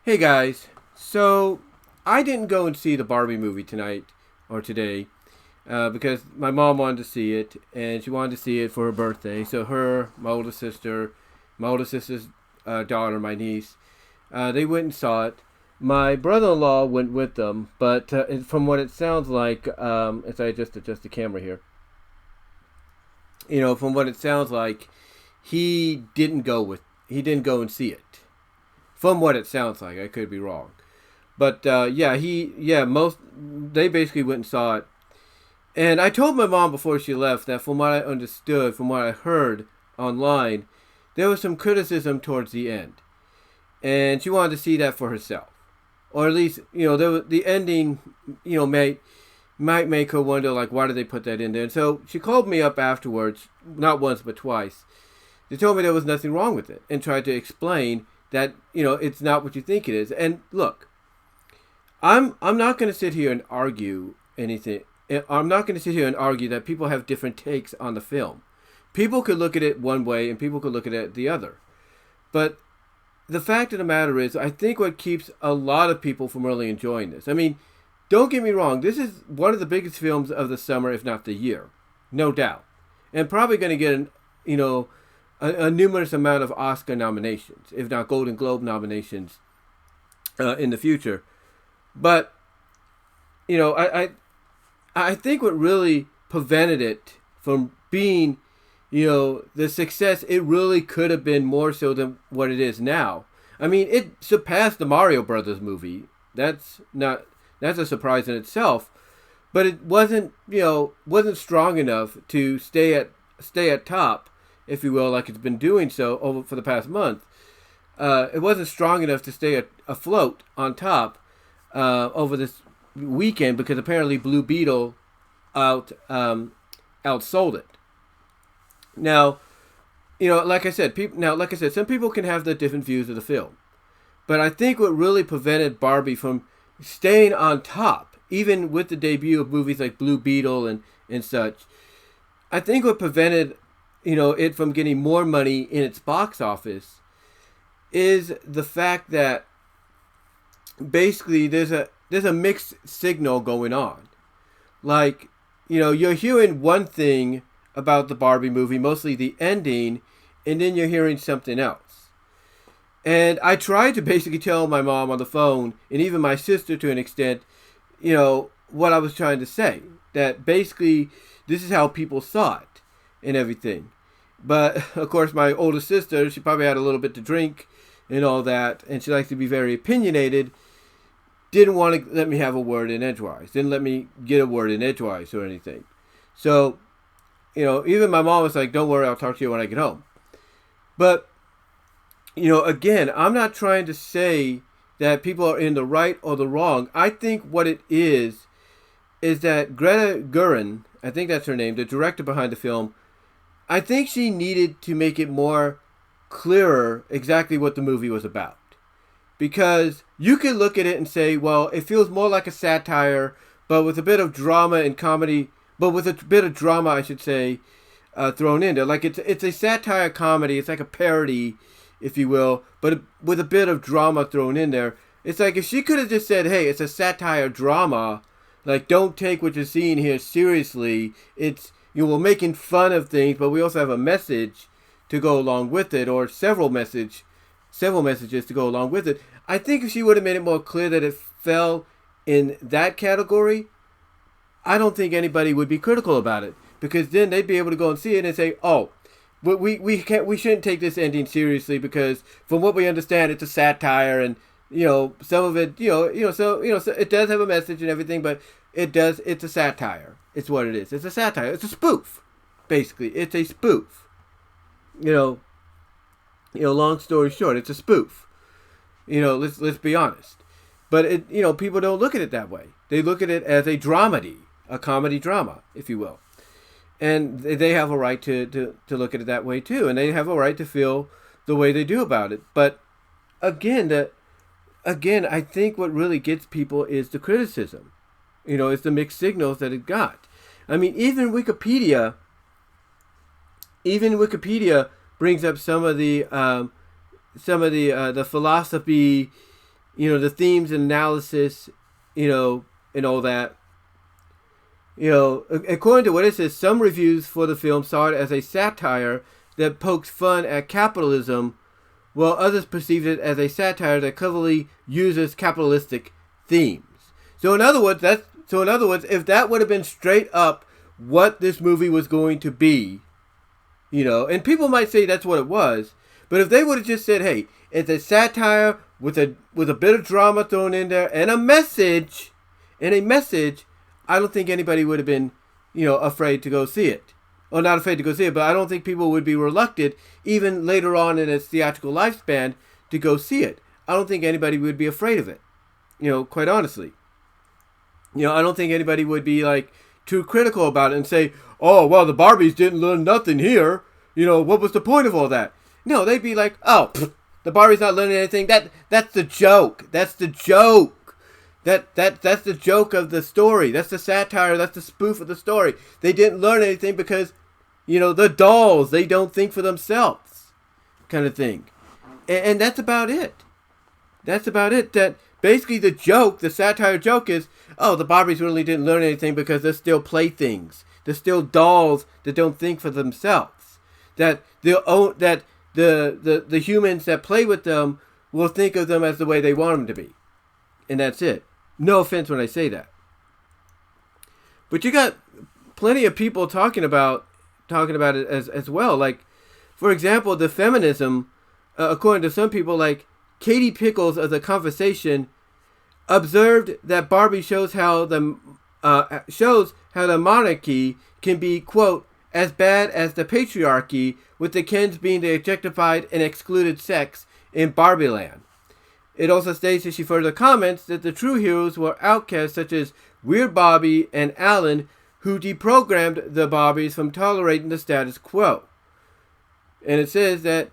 Hey guys, so I didn't go and see the Barbie movie tonight or today because my mom wanted to see it and she wanted to see it for her birthday. So her, my older sister's daughter, my niece, they went and saw it. My brother-in-law went with them, but from what it sounds like, as I just adjust the camera here, from what it sounds like, he didn't go and see it. From what it sounds like, I could be wrong. But most they basically went and saw it. And I told my mom before she left that from what I understood, from what I heard online, there was some criticism towards the end. And she wanted to see that for herself. Or at least, the ending, might make her wonder, like, why did they put that in there? And so she called me up afterwards, not once but twice. They told me there was nothing wrong with it and tried to explain that, it's not what you think it is. And look, I'm not going to sit here and argue anything. I'm not going to sit here and argue that people have different takes on the film. People could look at it one way and people could look at it the other. But the fact of the matter is, I think what keeps a lot of people from really enjoying this. I mean, don't get me wrong. This is one of the biggest films of the summer, if not the year. No doubt. And probably going to get a numerous amount of Oscar nominations, if not Golden Globe nominations, in the future. But, I think what really prevented it from being, the success it really could have been more so than what it is now. I mean, it surpassed the Mario Brothers movie. That's a surprise in itself. But it wasn't strong enough to stay at top, if you will, like it's been doing so over for the past month. It wasn't strong enough to stay afloat on top over this weekend because apparently Blue Beetle outsold it. Now, like I said, some people can have their different views of the film, but I think what really prevented Barbie from staying on top, even with the debut of movies like Blue Beetle and such, I think what prevented it from getting more money in its box office is the fact that basically there's a mixed signal going on. Like, you're hearing one thing about the Barbie movie, mostly the ending, and then you're hearing something else. And I tried to basically tell my mom on the phone, and even my sister to an extent, what I was trying to say. That basically this is how people saw it and everything. But, of course, my older sister, she probably had a little bit to drink and all that, and she likes to be very opinionated, didn't want to let me have a word in edgewise. Didn't let me get a word in edgewise or anything. So, even my mom was like, don't worry, I'll talk to you when I get home. But, again, I'm not trying to say that people are in the right or the wrong. I think what it is that Greta Gerwig, I think that's her name, the director behind the film, I think she needed to make it more clearer exactly what the movie was about. Because you could look at it and say, well, it feels more like a satire, but with a bit of drama and comedy, but with a bit of drama, I should say, thrown in there. Like it's a satire comedy, it's like a parody, if you will, but with a bit of drama thrown in there. It's like if she could have just said, hey, it's a satire drama, like don't take what you're seeing here seriously. We're making fun of things, but we also have a message to go along with it, or several messages to go along with it. I think if she would have made it more clear that it fell in that category, I don't think anybody would be critical about it, because then they'd be able to go and see it and say, "Oh, we shouldn't take this ending seriously because from what we understand, it's a satire, and some of it, so it does have a message and everything, but it's a satire. It's what it is. It's a satire. It's a spoof, basically. It's a spoof. Long story short, it's a spoof. Let's be honest. But people don't look at it that way. They look at it as a dramedy, a comedy drama, if you will. And they have a right to look at it that way too, and they have a right to feel the way they do about it. But again, I think what really gets people is the criticism. It's the mixed signals that it got. I mean, even Wikipedia brings up some of the philosophy, the themes and analysis, and all that. According to what it says, some reviews for the film saw it as a satire that pokes fun at capitalism, while others perceived it as a satire that cleverly uses capitalistic themes. So in other words, if that would have been straight up what this movie was going to be, and people might say that's what it was, but if they would have just said, hey, it's a satire with a bit of drama thrown in there and a message, I don't think anybody would have been, afraid to go see it. Or not afraid to go see it, but I don't think people would be reluctant, even later on in its theatrical lifespan, to go see it. I don't think anybody would be afraid of it, quite honestly. I don't think anybody would be, too critical about it and say, oh, well, the Barbies didn't learn nothing here. What was the point of all that? No, they'd be like, oh, the Barbie's not learning anything. That's the joke. That's the joke. That's the joke of the story. That's the satire. That's the spoof of the story. They didn't learn anything because, the dolls, they don't think for themselves, kind of thing. And that's about it. That's about it. That basically the satire joke is, oh, the Barbies really didn't learn anything because they're still playthings. They're still dolls that don't think for themselves. That the humans that play with them will think of them as the way they want them to be. And that's it. No offense when I say that. But you got plenty of people talking about it as well. Like, for example, the feminism, according to some people, like Katie Pickles of The Conversation, observed that Barbie shows how the monarchy can be, quote, as bad as the patriarchy, with the Kens being the objectified and excluded sex in Barbie Land. It also states that she further comments that the true heroes were outcasts such as Weird Barbie and Alan, who deprogrammed the Barbies from tolerating the status quo. And it says that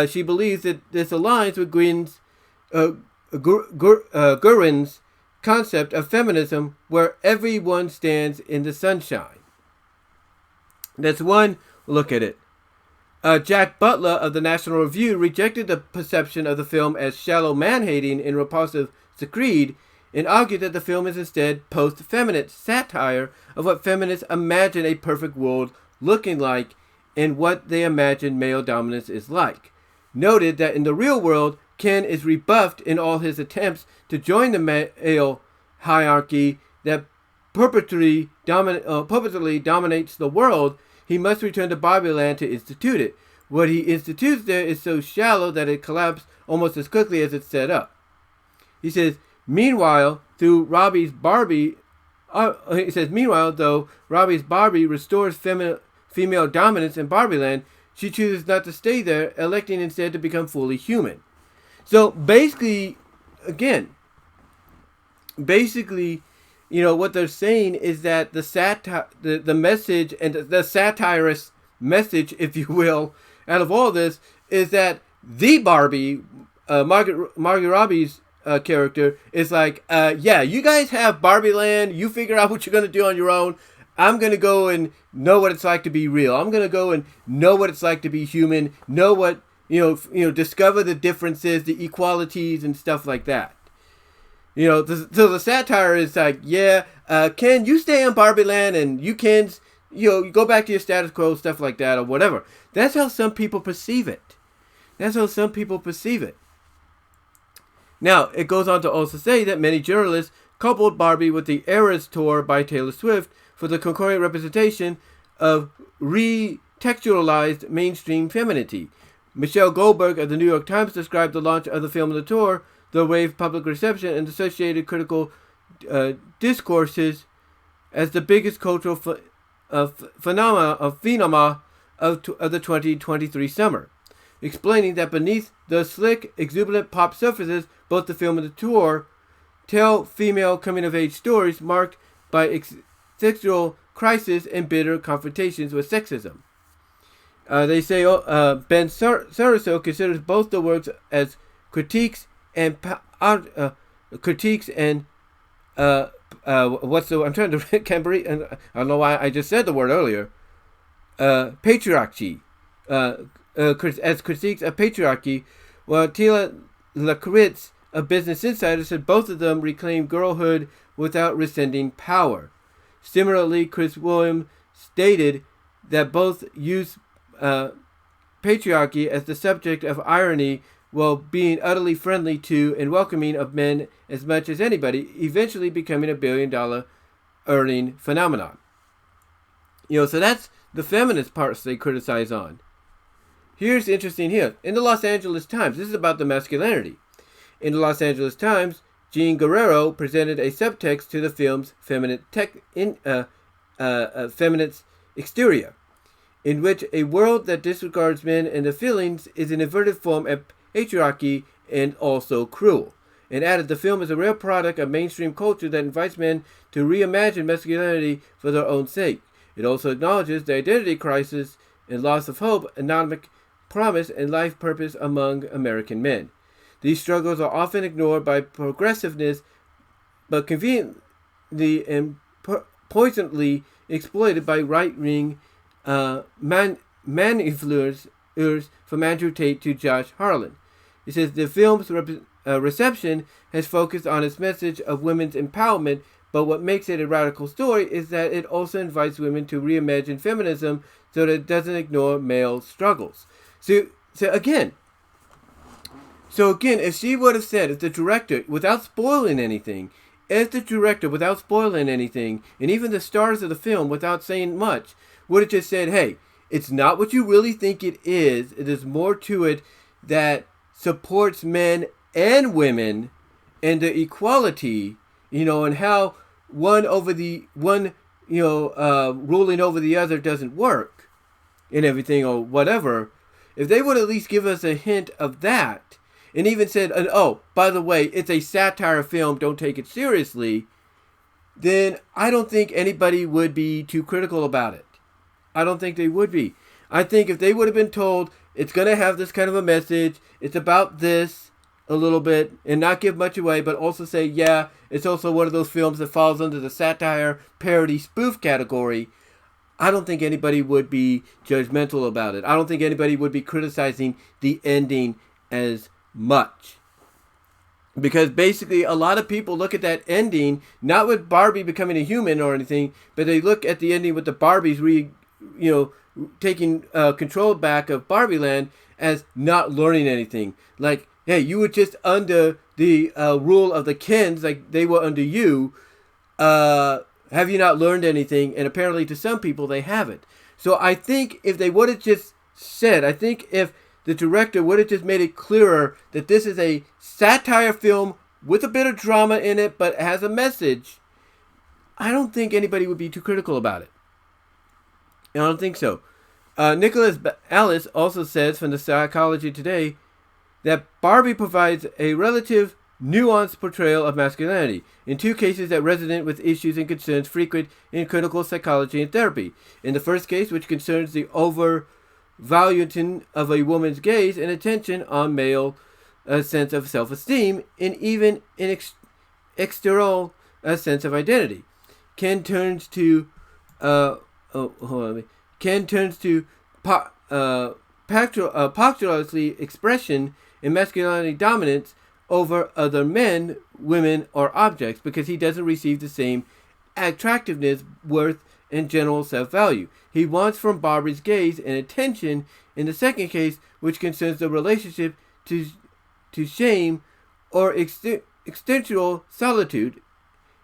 she believes that this aligns with Gurin's concept of feminism, where everyone stands in the sunshine. That's one look at it. Jack Butler of the National Review rejected the perception of the film as shallow man-hating and repulsive screed, and argued that the film is instead post-feminist satire of what feminists imagine a perfect world looking like and what they imagine male dominance is like. Noted that in the real world, Ken is rebuffed in all his attempts to join the male hierarchy that perpetually dominates the world. He must return to Barbie Land to institute it. What he institutes there is so shallow that it collapses almost as quickly as it's set up. He says, meanwhile, though Robbie's Barbie restores female dominance in Barbie Land, she chooses not to stay there, electing instead to become fully human. So basically, what they're saying is that the message and the satirist message, if you will, out of all this is that the Barbie, Margot Robbie's character, is like, you guys have Barbie Land. You figure out what you're going to do on your own. I'm going to go and know what it's like to be real. I'm going to go and know what it's like to be human. Know what, discover the differences, the equalities and stuff like that. So the satire is like, Ken, you stay in Barbie Land and you can, you go back to your status quo, stuff like that or whatever. That's how some people perceive it. Now, it goes on to also say that many journalists coupled Barbie with the Eras Tour by Taylor Swift for the concurrent representation of retextualized mainstream femininity. Michelle Goldberg of the New York Times described the launch of the film and the tour, the rave public reception, and associated critical discourses as the biggest cultural phenomena of the 2023 summer, explaining that beneath the slick, exuberant pop surfaces, both the film and the tour tell female coming-of-age stories marked by existential crisis and bitter confrontations with sexism. They say Ben Saraso considers both the works as critiques and I'm trying to I don't know why I just said the word earlier. Patriarchy, as critiques of patriarchy, while Tila Lakritz of Business Insider said both of them reclaim girlhood without rescinding power. Similarly, Chris Williams stated that both use patriarchy as the subject of irony while being utterly friendly to and welcoming of men as much as anybody, eventually becoming a billion-dollar earning phenomenon. So that's the feminist parts they criticize on. Here's interesting here. In the Los Angeles Times, this is about the masculinity. In the Los Angeles Times, Jean Guerrero presented a subtext to the film's feminist exterior, in which a world that disregards men and their feelings is an inverted form of patriarchy and also cruel, and added the film is a real product of mainstream culture that invites men to reimagine masculinity for their own sake. It also acknowledges the identity crisis and loss of hope, economic promise, and life purpose among American men. These struggles are often ignored by progressiveness, but conveniently and poisonedly exploited by right-wing man-influencers from Andrew Tate to Josh Harlan. It says the film's reception has focused on its message of women's empowerment, but what makes it a radical story is that it also invites women to reimagine feminism so that it doesn't ignore male struggles. So again, if she would have said, if the director, without spoiling anything, and even the stars of the film, without saying much, would have just said, hey, it's not what you really think it is. It is more to it that supports men and women and the equality, and how one ruling over the other doesn't work and everything or whatever. If they would at least give us a hint of that, and even said, oh, by the way, it's a satire film, don't take it seriously, then I don't think anybody would be too critical about it. I don't think they would be. I think if they would have been told, it's going to have this kind of a message, it's about this a little bit, and not give much away, but also say, yeah, it's also one of those films that falls under the satire, parody, spoof category, I don't think anybody would be judgmental about it. I don't think anybody would be criticizing the ending as much. Because basically a lot of people look at that ending, not with Barbie becoming a human or anything, but they look at the ending with the Barbies taking control back of Barbie Land as not learning anything. Like, hey, you were just under the rule of the Kens, like they were under you. Have you not learned anything? And apparently to some people they haven't. So I think if they would have just said, I think if the director would have just made it clearer that this is a satire film with a bit of drama in it, but has a message, I don't think anybody would be too critical about it. I don't think so. Nicholas Alice also says from the Psychology Today that Barbie provides a relative nuanced portrayal of masculinity, in two cases that resonate with issues and concerns frequent in clinical psychology and therapy. In the first case, which concerns the overvaluing of a woman's gaze and attention on male sense of self-esteem, and even an external sense of identity. Ken turns to postulacy expression and masculinity dominance over other men, women, or objects because he doesn't receive the same attractiveness, worth, and general self-value. He wants from Barbie's gaze and attention in the second case, which concerns the relationship to shame or existential solitude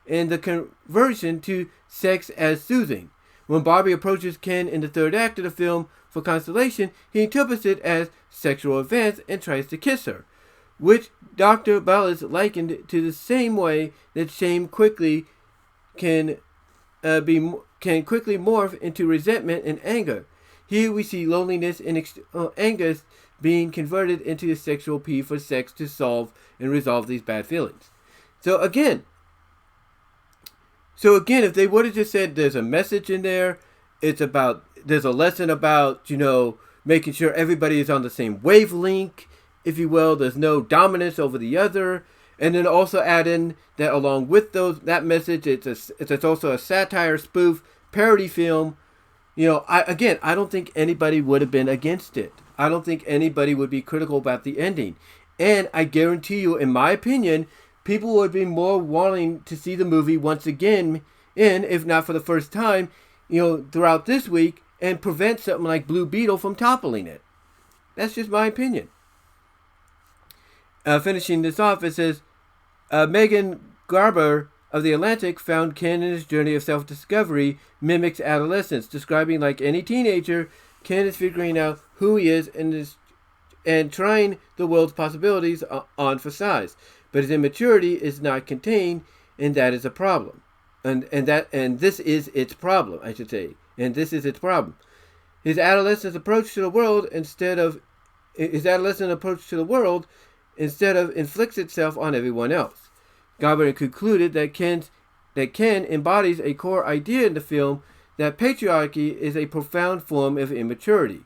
and the conversion to sex as soothing. When Barbie approaches Ken in the third act of the film for consolation, he interprets it as sexual advance and tries to kiss her, which Dr. Ballas likened to the same way that shame quickly can quickly morph into resentment and anger. Here we see loneliness and anger being converted into a sexual plea for sex to solve and resolve these bad feelings. So again, if they would have just said there's a message in there, there's a lesson about, making sure everybody is on the same wavelength, if you will, there's no dominance over the other, and then also add in that along with that message, it's also a satire, spoof, parody film. I don't think anybody would have been against it. I don't think anybody would be critical about the ending. And I guarantee you, in my opinion, people would be more wanting to see the movie once again, if not for the first time, throughout this week, and prevent something like Blue Beetle from toppling it. That's just my opinion. Finishing this off, it says, Megan Garber of The Atlantic found Ken in his journey of self-discovery mimics adolescence, describing like any teenager, Ken is figuring out who he is and trying the world's possibilities on for size. But his immaturity is not contained, and that is a problem. And this is its problem, I should say. And this is its problem. His adolescent approach to the world instead of inflicts itself on everyone else. Garber concluded that Ken embodies a core idea in the film that patriarchy is a profound form of immaturity.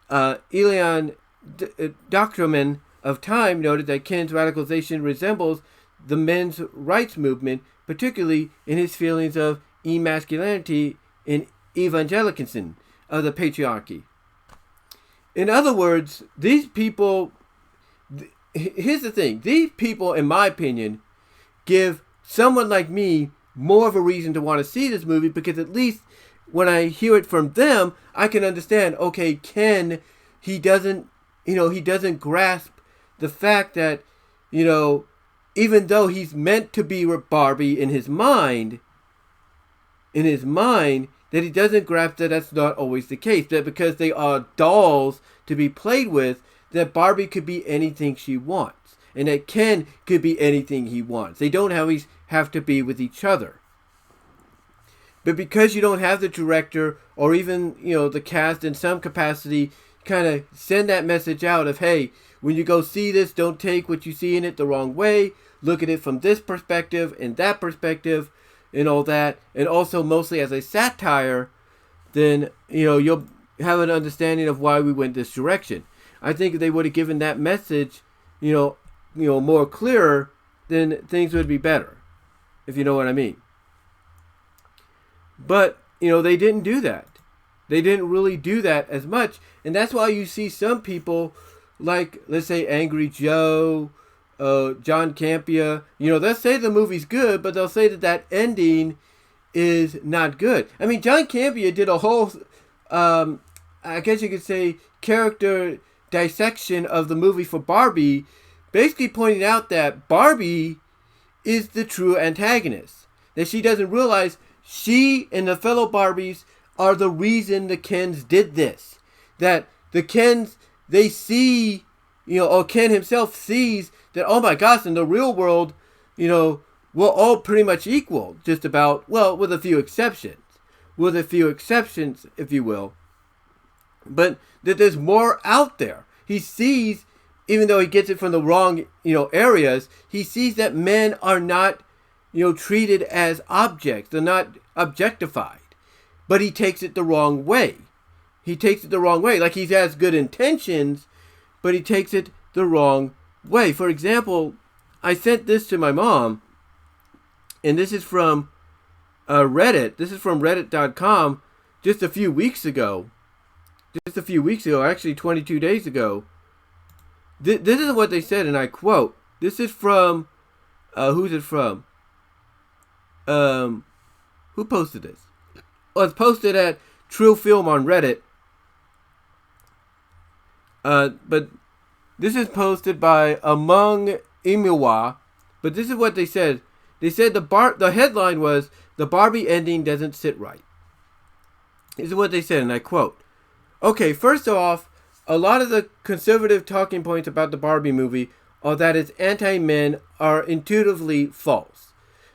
Elian Dochterman of Time noted that Ken's radicalization resembles the men's rights movement, particularly in his feelings of emasculinity and evangelicism of the patriarchy. In other words, these people, here's the thing, these people, in my opinion, give someone like me more of a reason to want to see this movie, because at least when I hear it from them, I can understand, okay, Ken, he doesn't grasp the fact that, even though he's meant to be Barbie in his mind, that he doesn't grasp that that's not always the case. That because they are dolls to be played with, that Barbie could be anything she wants. And that Ken could be anything he wants. They don't always have to be with each other. But because you don't have the director or even, the cast in some capacity kind of send that message out of, hey, when you go see this, don't take what you see in it the wrong way. Look at it from this perspective and that perspective and all that. And also mostly as a satire, then, you'll have an understanding of why we went this direction. I think if they would have given that message, more clearer, then things would be better, if you know what I mean. But, they didn't do that. They didn't really do that as much. And that's why you see some people like, let's say, Angry Joe, John Campea, they'll say the movie's good, but they'll say that ending is not good. I mean, John Campea did a whole, I guess you could say, character dissection of the movie for Barbie, basically pointing out that Barbie is the true antagonist. That she doesn't realize she and the fellow Barbies are the reason the Kens did this. That the Kens, they see, or Ken himself sees that, oh my gosh, in the real world, we're all pretty much equal. Just about, well, with a few exceptions. With a few exceptions, if you will. But that there's more out there. He sees, even though he gets it from the wrong, areas, he sees that men are not, treated as objects. They're not objectified. But he takes it the wrong way. He takes it the wrong way. Like he has good intentions, but he takes it the wrong way. For example, I sent this to my mom, and this is from Reddit. This is from Reddit.com just a few weeks ago. Actually 22 days ago. This is what they said, and I quote. This is from, who's it from? Who posted this? Well, it's posted at True Film on Reddit. But this is posted by Among IMHO. But this is what they said. They said the headline was, "The Barbie ending doesn't sit right." This is what they said, and I quote. Okay, first off, a lot of the conservative talking points about the Barbie movie are that it's anti-men are intuitively false.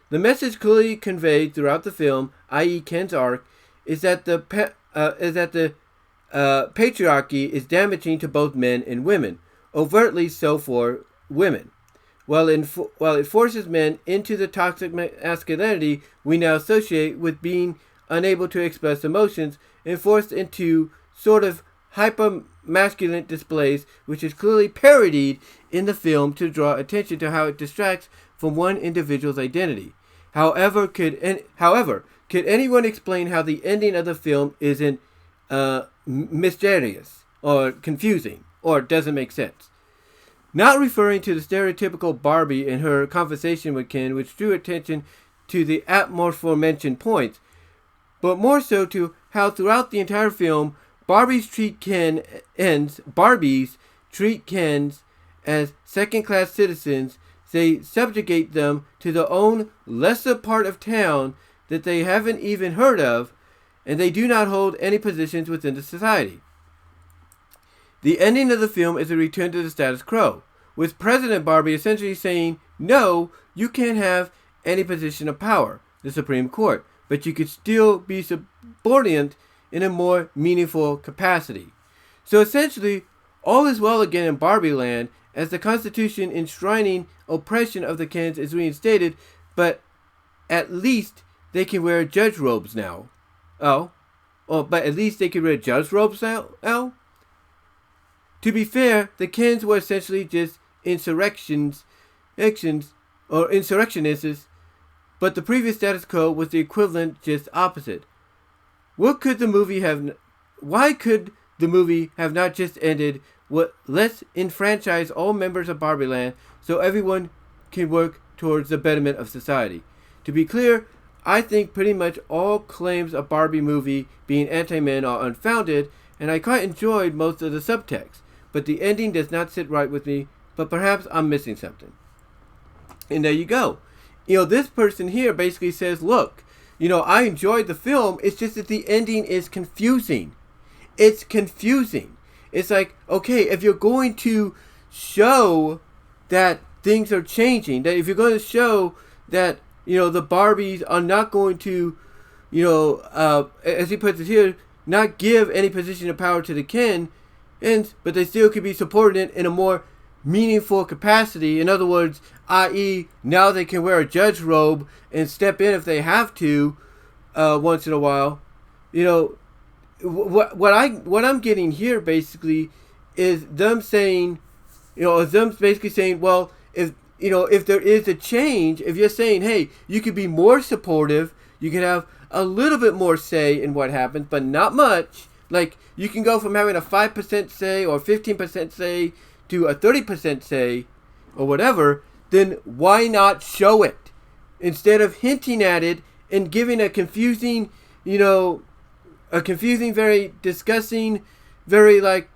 The message clearly conveyed throughout the film, i.e. Ken's arc, is that the patriarchy is damaging to both men and women, overtly so for women. While it forces men into the toxic masculinity we now associate with being unable to express emotions and forced into sort of hyper-masculine displays, which is clearly parodied in the film to draw attention to how it distracts from one individual's identity. However, could anyone explain how the ending of the film isn't mysterious or confusing or doesn't make sense? not referring to the stereotypical Barbie in her conversation with Ken, which drew attention to the aforementioned points, but more so to how throughout the entire film, Barbies treat Kens as second-class citizens. They subjugate them to their own lesser part of town that they haven't even heard of, and they do not hold any positions within the society. The ending of the film is a return to the status quo, with President Barbie essentially saying, no, you can't have any position of power, the Supreme Court, but you could still be subordinate in a more meaningful capacity. So essentially, all is well again in Barbie land, as the Constitution enshrining oppression of the Kens is reinstated, but at least they can wear judge robes now. But at least they can wear judge robes now? To be fair, the Kens were essentially just insurrectionists, but the previous status quo was the equivalent, just opposite. Why could the movie have not just ended with let's enfranchise all members of Barbie Land so everyone can work towards the betterment of society? To be clear, I think pretty much all claims of Barbie movie being anti-men are unfounded, and I quite enjoyed most of the subtext, but the ending does not sit right with me, but perhaps I'm missing something. And there you go. This person here basically says, look, I enjoyed the film, it's just that the ending is confusing. It's confusing. It's like, okay, if you're going to show that things are changing, that if you're going to show that, the Barbies are not going to, as he puts it here, not give any position of power to the Ken, but they still could be supported in a more meaningful capacity. In other words, i.e., now they can wear a judge robe and step in if they have to once in a while. What I'm getting here basically is them saying, well, if there is a change, if you're saying, hey, you could be more supportive, you can have a little bit more say in what happens, but not much. Like, you can go from having a 5% say or 15% say to a 30% say or whatever, then why not show it? Instead of hinting at it and giving a confusing, very discussing, very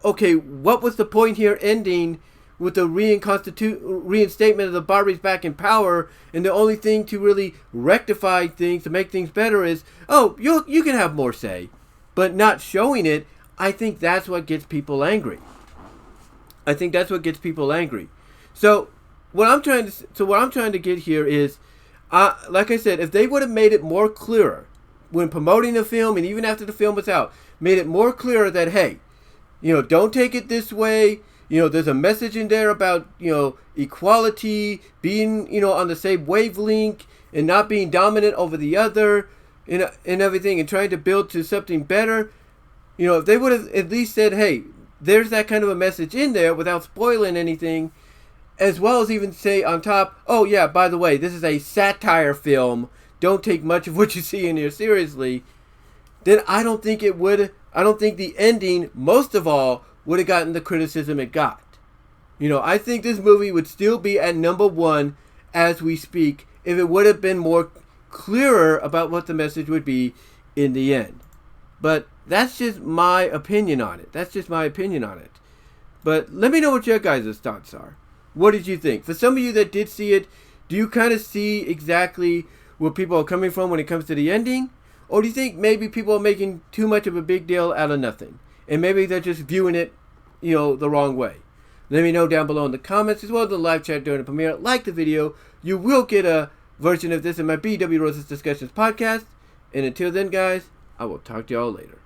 okay, what was the point here ending with the reinstatement of the Barbies back in power, and the only thing to really rectify things, to make things better is, you can have more say, but not showing it. I think that's what gets people angry. So what I'm trying to get here is, like I said, if they would have made it more clearer when promoting the film and even after the film was out, made it more clearer that, hey, don't take it this way. There's a message in there about, equality, being, on the same wavelength and not being dominant over the other and everything, and trying to build to something better. If they would have at least said, hey, there's that kind of a message in there without spoiling anything, as well as even say on top, oh yeah, by the way, this is a satire film. Don't take much of what you see in here seriously. Then I don't think the ending, most of all, would have gotten the criticism it got. I think this movie would still be at number 1 as we speak if it would have been more clearer about what the message would be in the end. But that's just my opinion on it. But let me know what your guys' thoughts are. What did you think? For some of you that did see it, do you kind of see exactly where people are coming from when it comes to the ending? Or do you think maybe people are making too much of a big deal out of nothing? And maybe they're just viewing it, the wrong way. Let me know down below in the comments, as well as the live chat during the premiere. Like the video. You will get a version of this in my BW Roses Discussions podcast. And until then, guys, I will talk to y'all later.